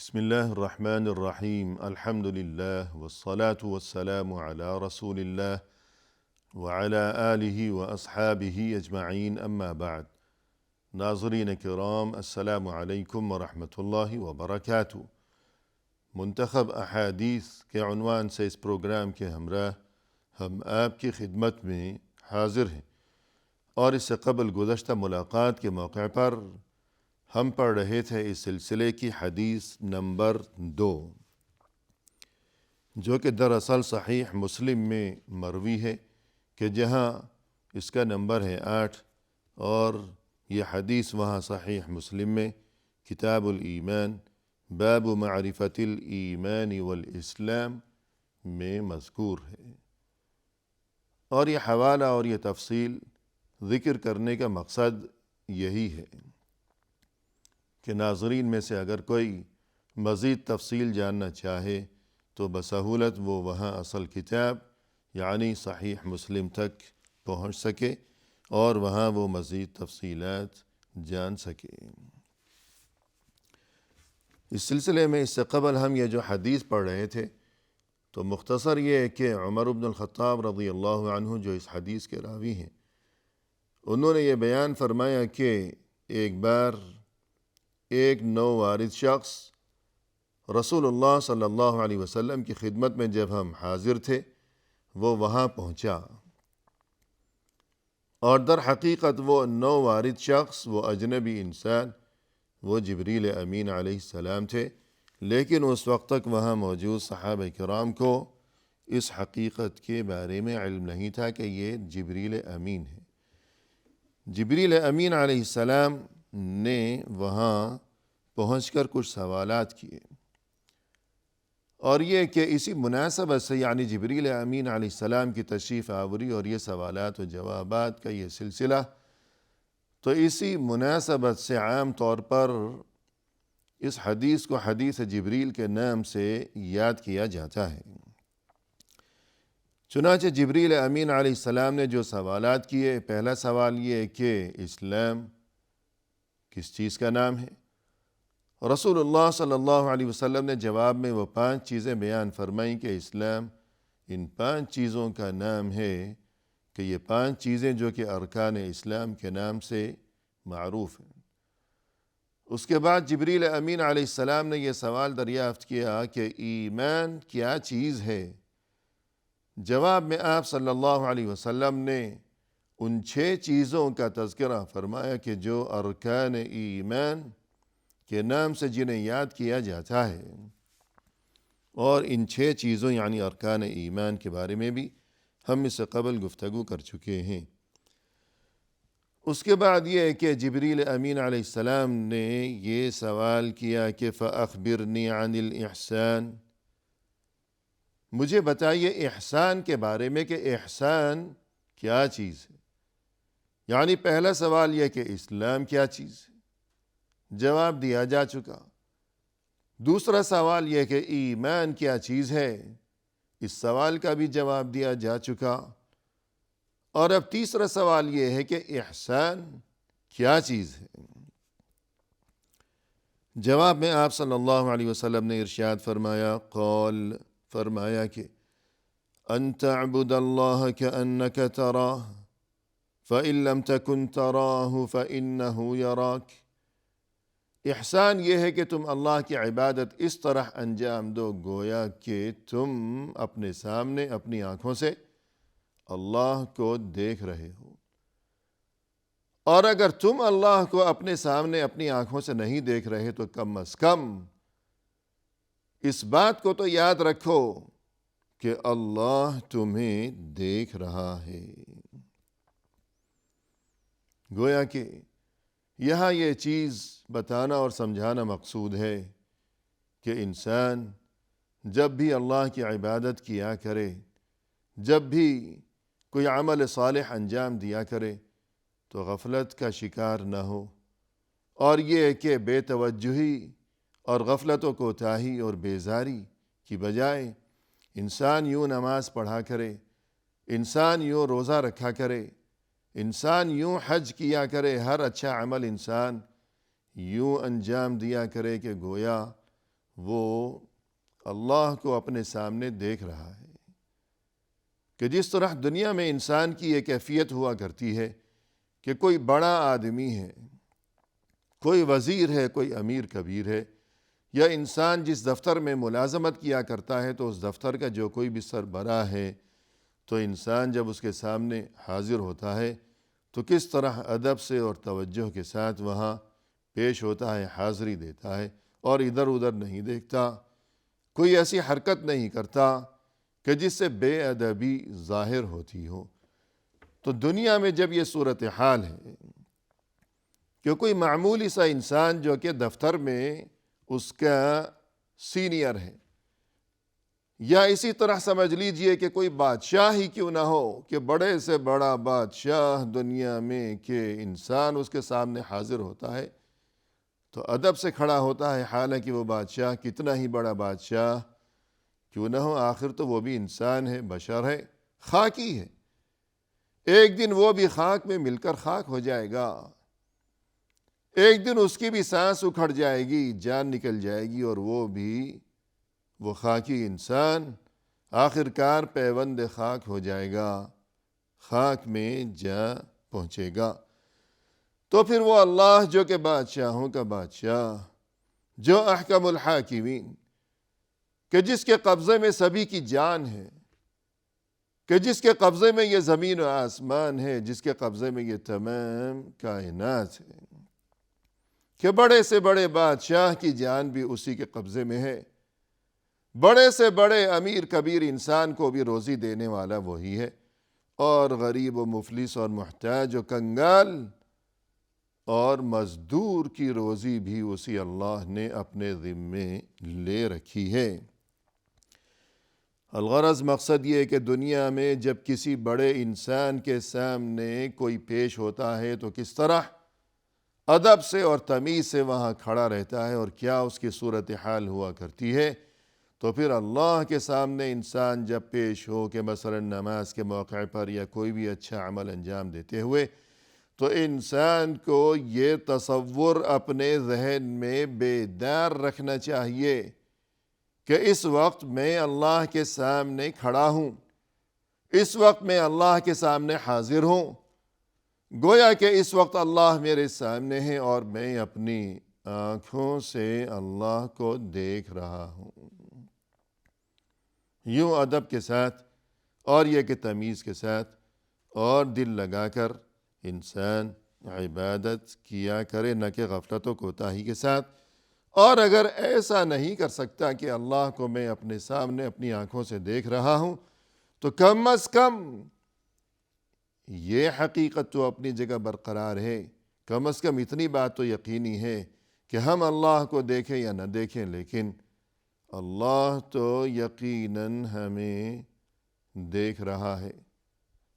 بسم الله الرحمن الرحيم الحمد لله والصلاة والسلام على رسول الله وعلى آله وأصحابه أجمعين أما بعد ناظرین کرام السلام علیکم ورحمۃ اللہ وبرکاتہ۔ منتخب احادیث کے عنوان سے اس پروگرام کے ہمراہ ہم آپ کی خدمت میں حاضر ہیں، اور اس سے قبل گزشتہ ملاقات کے موقع پر ہم پڑھ رہے تھے اس سلسلے کی حدیث نمبر 2، جو کہ دراصل صحیح مسلم میں مروی ہے، کہ جہاں اس کا نمبر ہے 8، اور یہ حدیث وہاں صحیح مسلم میں کتاب الایمان باب معرفت الایمان والاسلام میں مذکور ہے۔ اور یہ حوالہ اور یہ تفصیل ذکر کرنے کا مقصد یہی ہے کہ ناظرین میں سے اگر کوئی مزید تفصیل جاننا چاہے تو بسہولت وہ وہاں اصل کتاب یعنی صحیح مسلم تک پہنچ سکے اور وہاں وہ مزید تفصیلات جان سکے۔ اس سلسلے میں اس سے قبل ہم یہ جو حدیث پڑھ رہے تھے تو مختصر یہ ہے کہ عمر بن الخطاب رضی اللہ عنہ جو اس حدیث کے راوی ہیں، انہوں نے یہ بیان فرمایا کہ ایک بار ایک نووارد شخص رسول اللہ صلی اللہ علیہ وسلم کی خدمت میں جب ہم حاضر تھے وہ وہاں پہنچا، اور در حقیقت وہ نووارد شخص، وہ اجنبی انسان، وہ جبریل امین علیہ السلام تھے، لیکن اس وقت تک وہاں موجود صحابہ کرام کو اس حقیقت کے بارے میں علم نہیں تھا کہ یہ جبریل امین ہے۔ جبریل امین علیہ السلام نے وہاں پہنچ کر کچھ سوالات کیے، اور یہ کہ اسی مناسبت سے یعنی جبریل امین علیہ السلام کی تشریف آوری اور یہ سوالات و جوابات کا یہ سلسلہ، تو اسی مناسبت سے عام طور پر اس حدیث کو حدیث جبریل کے نام سے یاد کیا جاتا ہے۔ چنانچہ جبریل امین علیہ السلام نے جو سوالات کیے، پہلا سوال یہ کہ اسلام کس چیز کا نام ہے؟ رسول اللہ صلی اللہ علیہ وسلم نے جواب میں وہ 5 چیزیں بیان فرمائیں کہ اسلام ان 5 چیزوں کا نام ہے، کہ یہ 5 چیزیں جو کہ ارکان اسلام کے نام سے معروف ہیں۔ اس کے بعد جبریل امین علیہ السلام نے یہ سوال دریافت کیا کہ ایمان کیا چیز ہے؟ جواب میں آپ صلی اللہ علیہ وسلم نے ان 6 چیزوں کا تذکرہ فرمایا کہ جو ارکان ایمان کے نام سے جنہیں یاد کیا جاتا ہے، اور ان 6 چیزوں یعنی ارکان ایمان کے بارے میں بھی ہم اس سے قبل گفتگو کر چکے ہیں۔ اس کے بعد یہ کہ جبریل امین علیہ السلام نے یہ سوال کیا کہ فَأَخْبِرْنِي عَنِ الْإِحْسَانِ، مجھے بتائیے احسان کے بارے میں کہ احسان کیا چیز ہے۔ یعنی پہلا سوال یہ کہ اسلام کیا چیز ہے، جواب دیا جا چکا۔ دوسرا سوال یہ کہ ایمان کیا چیز ہے، اس سوال کا بھی جواب دیا جا چکا۔ اور اب تیسرا سوال یہ ہے کہ احسان کیا چیز ہے۔ جواب میں آپ صلی اللہ علیہ وسلم نے ارشاد فرمایا، فرمایا کہ ان تعبد اللہ کأنک تراہ فإن لم تکن تراہ فإنہ یراک۔ احسان یہ ہے کہ تم اللہ کی عبادت اس طرح انجام دو گویا کہ تم اپنے سامنے اپنی آنکھوں سے اللہ کو دیکھ رہے ہو، اور اگر تم اللہ کو اپنے سامنے اپنی آنکھوں سے نہیں دیکھ رہے تو کم از کم اس بات کو تو یاد رکھو کہ اللہ تمہیں دیکھ رہا ہے۔ گویا کہ یہاں یہ چیز بتانا اور سمجھانا مقصود ہے کہ انسان جب بھی اللہ کی عبادت کیا کرے، جب بھی کوئی عمل صالح انجام دیا کرے تو غفلت کا شکار نہ ہو، اور یہ کہ بے توجہی اور غفلت و کوتاہی اور بیزاری کی بجائے انسان یوں نماز پڑھا کرے، انسان یوں روزہ رکھا کرے، انسان یوں حج کیا کرے، ہر اچھا عمل انسان یوں انجام دیا کرے کہ گویا وہ اللہ کو اپنے سامنے دیکھ رہا ہے کہ جس طرح دنیا میں انسان کی ایک کیفیت ہوا کرتی ہے کہ کوئی بڑا آدمی ہے، کوئی وزیر ہے، کوئی امیر کبیر ہے، یا انسان جس دفتر میں ملازمت کیا کرتا ہے تو اس دفتر کا جو کوئی بھی سربراہ ہے، تو انسان جب اس کے سامنے حاضر ہوتا ہے تو کس طرح ادب سے اور توجہ کے ساتھ وہاں پیش ہوتا ہے، حاضری دیتا ہے اور ادھر ادھر نہیں دیکھتا، کوئی ایسی حرکت نہیں کرتا کہ جس سے بے ادبی ظاہر ہوتی ہو۔ تو دنیا میں جب یہ صورتحال ہے کہ کوئی معمولی سا انسان جو کہ دفتر میں اس کا سینئر ہے، یا اسی طرح سمجھ لیجئے کہ کوئی بادشاہ ہی کیوں نہ ہو، کہ بڑے سے بڑا بادشاہ دنیا میں کہ انسان اس کے سامنے حاضر ہوتا ہے تو ادب سے کھڑا ہوتا ہے، حالانکہ وہ بادشاہ کتنا ہی بڑا بادشاہ کیوں نہ ہو، آخر تو وہ بھی انسان ہے، بشر ہے، خاکی ہے، ایک دن وہ بھی خاک میں مل کر خاک ہو جائے گا، ایک دن اس کی بھی سانس اکھڑ جائے گی، جان نکل جائے گی، اور وہ خاکی انسان آخرکار پیوند خاک ہو جائے گا، خاک میں جا پہنچے گا۔ تو پھر وہ اللہ جو کہ بادشاہوں کا بادشاہ، جو احکم الحاکمین، کہ جس کے قبضے میں سبھی کی جان ہے، کہ جس کے قبضے میں یہ زمین و آسمان ہے، جس کے قبضے میں یہ تمام کائنات ہے، کہ بڑے سے بڑے بادشاہ کی جان بھی اسی کے قبضے میں ہے، بڑے سے بڑے امیر کبیر انسان کو بھی روزی دینے والا وہی ہے، اور غریب و مفلس اور محتاج و کنگال اور مزدور کی روزی بھی اسی اللہ نے اپنے ذمے لے رکھی ہے۔ الغرض مقصد یہ کہ دنیا میں جب کسی بڑے انسان کے سامنے کوئی پیش ہوتا ہے تو کس طرح ادب سے اور تمیز سے وہاں کھڑا رہتا ہے، اور کیا اس کی صورتحال ہوا کرتی ہے۔ تو پھر اللہ کے سامنے انسان جب پیش ہو کہ مثلا نماز کے موقع پر یا کوئی بھی اچھا عمل انجام دیتے ہوئے، تو انسان کو یہ تصور اپنے ذہن میں بیدار رکھنا چاہیے کہ اس وقت میں اللہ کے سامنے کھڑا ہوں، اس وقت میں اللہ کے سامنے حاضر ہوں، گویا کہ اس وقت اللہ میرے سامنے ہے اور میں اپنی آنکھوں سے اللہ کو دیکھ رہا ہوں۔ یوں ادب کے ساتھ اور یہ کہ تمیز کے ساتھ اور دل لگا کر انسان عبادت کیا کرے، نہ کہ غفلت و کوتاہی کے ساتھ۔ اور اگر ایسا نہیں کر سکتا کہ اللہ کو میں اپنے سامنے اپنی آنکھوں سے دیکھ رہا ہوں، تو کم از کم یہ حقیقت تو اپنی جگہ برقرار ہے، کم از کم اتنی بات تو یقینی ہے کہ ہم اللہ کو دیکھیں یا نہ دیکھیں، لیکن اللہ تو یقیناً ہمیں دیکھ رہا ہے،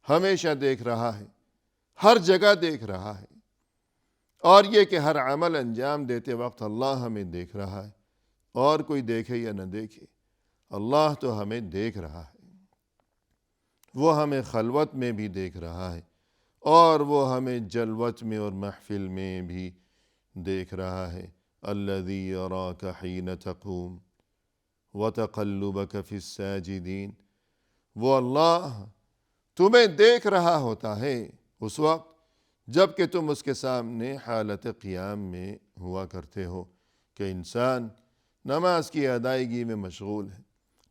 ہمیشہ دیکھ رہا ہے، ہر جگہ دیکھ رہا ہے، اور یہ کہ ہر عمل انجام دیتے وقت اللہ ہمیں دیکھ رہا ہے، اور کوئی دیکھے یا نہ دیکھے، اللہ تو ہمیں دیکھ رہا ہے، وہ ہمیں خلوت میں بھی دیکھ رہا ہے، اور وہ ہمیں جلوت میں اور محفل میں بھی دیکھ رہا ہے۔ الذی یراک حین تقوم وتقلبک فی الساجدین، وہ اللہ تمہیں دیکھ رہا ہوتا ہے اس وقت جب کہ تم اس کے سامنے حالت قیام میں ہوا کرتے ہو، کہ انسان نماز کی ادائیگی میں مشغول ہے،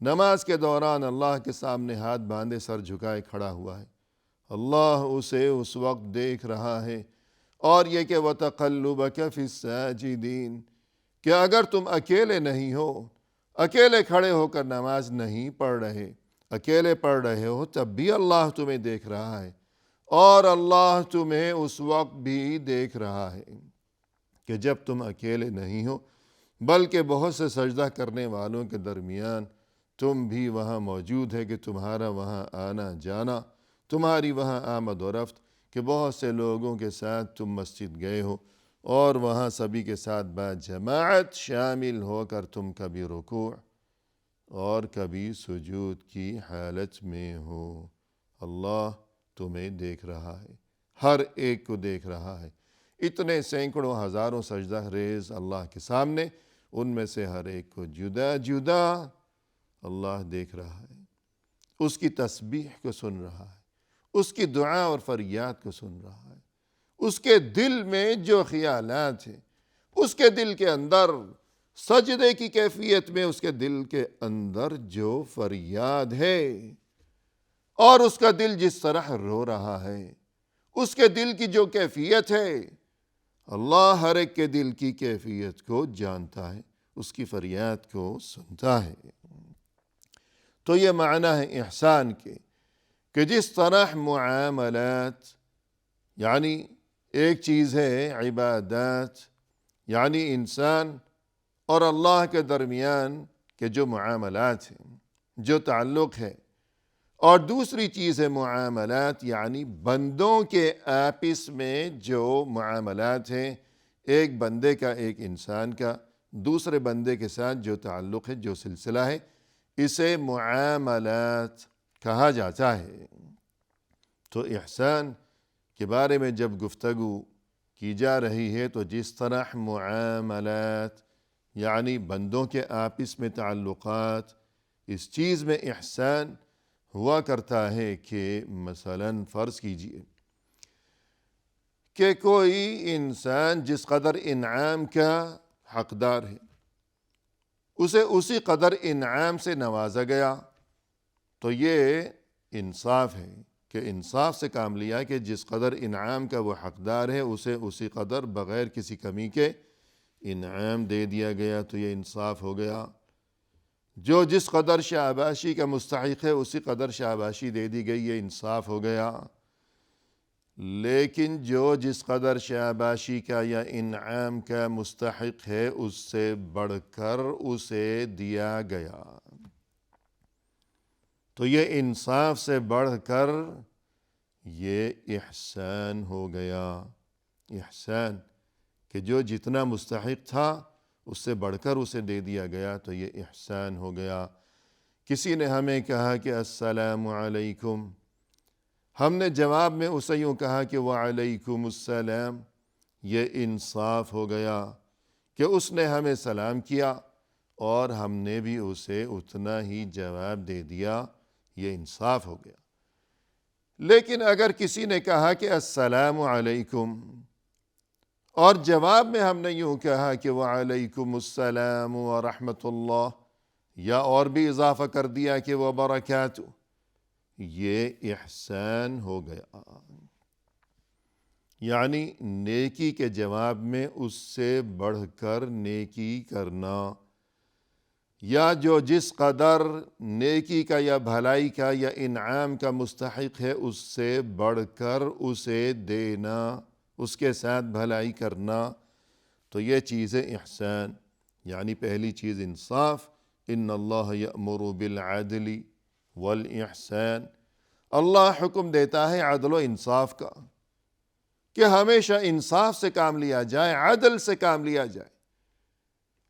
نماز کے دوران اللہ کے سامنے ہاتھ باندھے سر جھکائے کھڑا ہوا ہے، اللہ اسے اس وقت دیکھ رہا ہے۔ اور یہ کہ وَتَقَلُّبَكَ فِي السَّاجِدِينَ، کہ اگر تم اکیلے نہیں ہو، اکیلے کھڑے ہو کر نماز نہیں پڑھ رہے، اکیلے پڑھ رہے ہو، تب بھی اللہ تمہیں دیکھ رہا ہے، اور اللہ تمہیں اس وقت بھی دیکھ رہا ہے کہ جب تم اکیلے نہیں ہو، بلکہ بہت سے سجدہ کرنے والوں کے درمیان تم بھی وہاں موجود ہے، کہ تمہارا وہاں آنا جانا، تمہاری وہاں آمد و رفت، کہ بہت سے لوگوں کے ساتھ تم مسجد گئے ہو اور وہاں سبھی کے ساتھ جماعت شامل ہو کر تم کبھی رکوع اور کبھی سجود کی حالت میں ہو، اللہ تمہیں دیکھ رہا ہے، ہر ایک کو دیکھ رہا ہے۔ اتنے سینکڑوں ہزاروں سجدہ ریز اللہ کے سامنے، ان میں سے ہر ایک کو جدا جدا اللہ دیکھ رہا ہے، اس کی تسبیح کو سن رہا ہے، اس کی دعا اور فریاد کو سن رہا ہے، اس کے دل میں جو خیالات ہیں، اس کے دل کے اندر سجدے کی کیفیت میں اس کے دل کے اندر جو فریاد ہے، اور اس کا دل جس طرح رو رہا ہے، اس کے دل کی جو کیفیت ہے، اللہ ہر ایک کے دل کی کیفیت کو جانتا ہے، اس کی فریاد کو سنتا ہے۔ تو یہ معنی ہے احسان کے کہ جس طرح معاملات، یعنی ایک چیز ہے عبادات، یعنی انسان اور اللہ کے درمیان کے جو معاملات ہیں، جو تعلق ہے، اور دوسری چیز ہے معاملات، یعنی بندوں کے آپس میں جو معاملات ہیں، ایک بندے کا، ایک انسان کا دوسرے بندے کے ساتھ جو تعلق ہے، جو سلسلہ ہے، اسے معاملات کہا جاتا ہے۔ تو احسان کے بارے میں جب گفتگو کی جا رہی ہے تو جس طرح معاملات یعنی بندوں کے آپس میں تعلقات، اس چیز میں احسان ہوا کرتا ہے کہ مثلاً فرض کیجئے کہ کوئی انسان جس قدر انعام کا حقدار ہے، اسے اسی قدر انعام سے نوازا گیا، تو یہ انصاف ہے کہ انصاف سے کام لیا کہ جس قدر انعام کا وہ حقدار ہے اسے اسی قدر بغیر کسی کمی کے انعام دے دیا گیا، تو یہ انصاف ہو گیا۔ جو جس قدر شاباشی کا مستحق ہے اسی قدر شاباشی دے دی گئی، یہ انصاف ہو گیا۔ لیکن جو جس قدر شاباشی کا یا انعام کا مستحق ہے اس سے بڑھ کر اسے دیا گیا، تو یہ انصاف سے بڑھ کر یہ احسان ہو گیا۔ احسان کہ جو جتنا مستحق تھا اس سے بڑھ کر اسے دے دیا گیا، تو یہ احسان ہو گیا۔ کسی نے ہمیں کہا کہ السلام علیکم، ہم نے جواب میں اسے یوں کہا کہ وعلیکم السلام، یہ انصاف ہو گیا کہ اس نے ہمیں سلام کیا اور ہم نے بھی اسے اتنا ہی جواب دے دیا، یہ انصاف ہو گیا۔ لیکن اگر کسی نے کہا کہ السلام علیکم اور جواب میں ہم نے یوں کہا کہ وعلیکم السلام ورحمۃ اللہ، یا اور بھی اضافہ کر دیا کہ وبرکاتہ، یہ احسان ہو گیا۔ یعنی نیکی کے جواب میں اس سے بڑھ کر نیکی کرنا، یا جو جس قدر نیکی کا یا بھلائی کا یا انعام کا مستحق ہے اس سے بڑھ کر اسے دینا، اس کے ساتھ بھلائی کرنا، تو یہ چیز ہے احسان۔ یعنی پہلی چیز انصاف، ان اللہ یأمر بالعدل والاحسان، اللہ حکم دیتا ہے عدل و انصاف کا، کہ ہمیشہ انصاف سے کام لیا جائے، عدل سے کام لیا جائے۔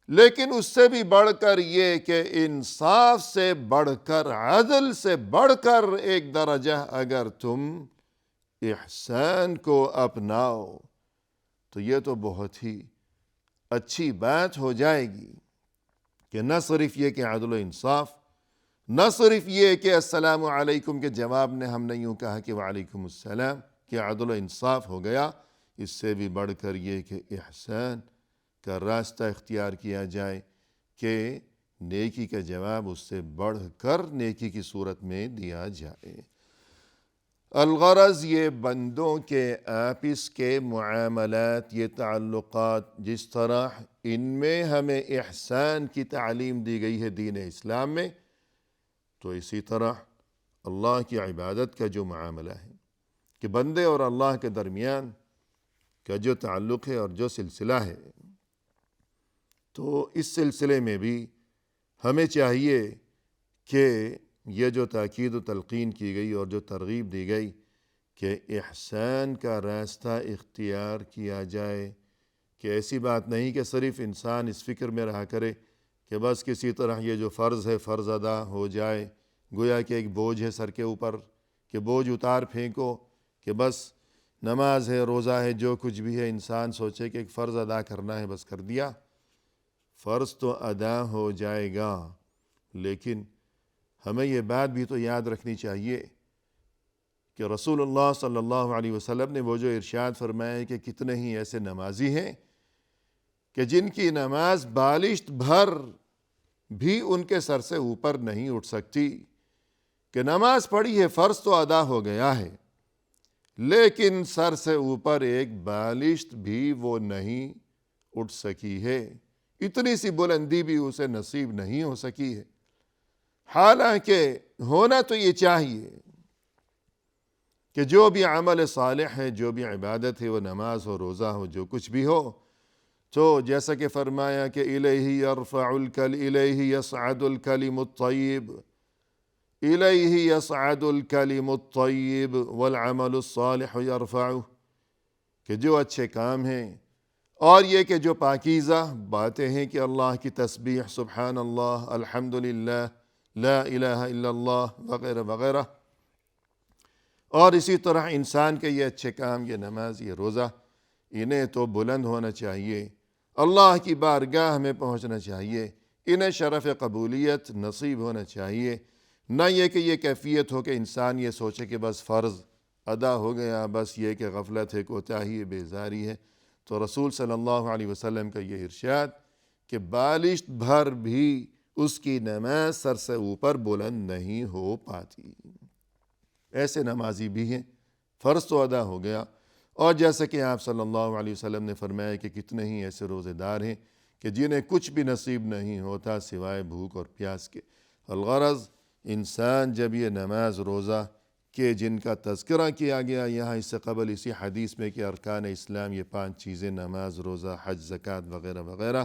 لیکن اس سے بھی بڑھ کر یہ کہ انصاف سے بڑھ کر، عدل سے بڑھ کر ایک درجہ اگر تم احسان کو اپناؤ تو یہ تو بہت ہی اچھی بات ہو جائے گی، کہ نہ صرف یہ کہ عدل و انصاف، نہ صرف یہ کہ السلام علیکم کے جواب میں ہم نے یوں کہا کہ وعلیکم السلام، کہ عدل و انصاف ہو گیا، اس سے بھی بڑھ کر یہ کہ احسان کا راستہ اختیار کیا جائے کہ نیکی کا جواب اس سے بڑھ کر نیکی کی صورت میں دیا جائے۔ الغرض یہ بندوں کے آپس کے معاملات، یہ تعلقات، جس طرح ان میں ہمیں احسان کی تعلیم دی گئی ہے دین اسلام میں، تو اسی طرح اللہ کی عبادت کا جو معاملہ ہے کہ بندے اور اللہ کے درمیان کا جو تعلق ہے اور جو سلسلہ ہے، تو اس سلسلے میں بھی ہمیں چاہیے کہ یہ جو تاکید و تلقین کی گئی اور جو ترغیب دی گئی کہ احسان کا راستہ اختیار کیا جائے، کہ ایسی بات نہیں کہ صرف انسان اس فکر میں رہا کرے کہ بس کسی طرح یہ جو فرض ہے فرض ادا ہو جائے، گویا کہ ایک بوجھ ہے سر کے اوپر، کہ بوجھ اتار پھینکو، کہ بس نماز ہے، روزہ ہے، جو کچھ بھی ہے انسان سوچے کہ ایک فرض ادا کرنا ہے، بس کر دیا۔ فرض تو ادا ہو جائے گا، لیکن ہمیں یہ بات بھی تو یاد رکھنی چاہیے کہ رسول اللہ صلی اللہ علیہ وسلم نے وہ جو ارشاد فرمایا ہے کہ کتنے ہی ایسے نمازی ہیں کہ جن کی نماز بالشت بھر بھی ان کے سر سے اوپر نہیں اٹھ سکتی، کہ نماز پڑھی ہے، فرض تو ادا ہو گیا ہے، لیکن سر سے اوپر ایک بالشت بھی وہ نہیں اٹھ سکی ہے، اتنی سی بلندی بھی اسے نصیب نہیں ہو سکی ہے۔ حالانکہ ہونا تو یہ چاہیے کہ جو بھی عمل صالح ہے، جو بھی عبادت ہے، وہ نماز ہو، روزہ ہو، جو کچھ بھی ہو، تو جیسا کہ فرمایا کہ الیہ یصعد الکلم الطیب، الیہ یصعد الکلم الطیب والعمل الصالح یرفعہ، کہ جو اچھے کام ہیں اور یہ کہ جو پاکیزہ باتیں ہیں کہ اللہ کی تسبیح، سبحان اللہ، الحمدللہ، لا الہ الا اللہ وغیرہ وغیرہ، اور اسی طرح انسان کے یہ اچھے کام، یہ نماز، یہ روزہ، انہیں تو بلند ہونا چاہیے، اللہ کی بارگاہ میں پہنچنا چاہیے، انہیں شرف قبولیت نصیب ہونا چاہیے، نہ یہ کہ یہ کیفیت ہو کہ انسان یہ سوچے کہ بس فرض ادا ہو گیا، بس یہ کہ غفلت ہے، کوتاہی ہے، بیزاری ہے۔ تو رسول صلی اللہ علیہ وسلم کا یہ ارشاد کہ بالشت بھر بھی اس کی نماز سر سے اوپر بلند نہیں ہو پاتی۔ ایسے نمازی بھی ہیں، فرض تو ادا ہو گیا، اور جیسا کہ آپ صلی اللہ علیہ وسلم نے فرمایا کہ کتنے ہی ایسے روزے دار ہیں کہ جنہیں کچھ بھی نصیب نہیں ہوتا سوائے بھوک اور پیاس کے۔ الغرض انسان جب یہ نماز، روزہ کہ جن کا تذکرہ کیا گیا یہاں اس سے قبل اسی حدیث میں کہ ارکان اسلام، یہ 5 چیزیں، نماز، روزہ، حج، زکوٰۃ وغیرہ وغیرہ،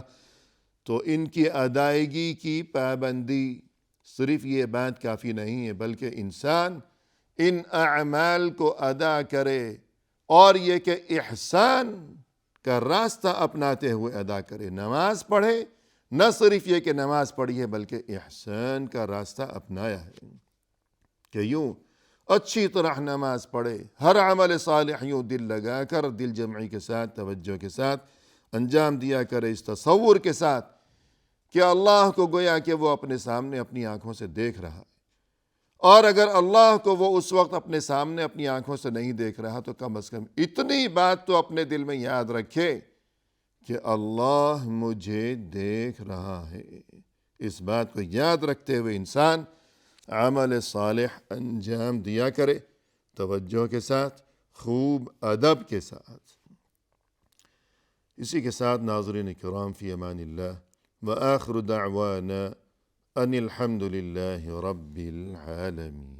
تو ان کی ادائیگی کی پابندی، صرف یہ بات کافی نہیں ہے، بلکہ انسان ان اعمال کو ادا کرے اور یہ کہ احسان کا راستہ اپناتے ہوئے ادا کرے۔ نماز پڑھے، نہ صرف یہ کہ نماز پڑھی ہے بلکہ احسان کا راستہ اپنایا ہے، کہ یوں اچھی طرح نماز پڑھے، ہر عمل صالح یوں دل لگا کر، دل جمعی کے ساتھ، توجہ کے ساتھ انجام دیا کرے، اس تصور کے ساتھ کہ اللہ کو گویا کہ وہ اپنے سامنے اپنی آنکھوں سے دیکھ رہا ہے، اور اگر اللہ کو وہ اس وقت اپنے سامنے اپنی آنکھوں سے نہیں دیکھ رہا تو کم از کم اتنی بات تو اپنے دل میں یاد رکھے کہ اللہ مجھے دیکھ رہا ہے۔ اس بات کو یاد رکھتے ہوئے انسان عمل صالح انجام دیا کرے، توجہ کے ساتھ، خوب ادب کے ساتھ۔ اسی کے ساتھ ناظرین کرام، فی امان اللہ، وآخر دعوانا ان الحمد للہ رب العالمین۔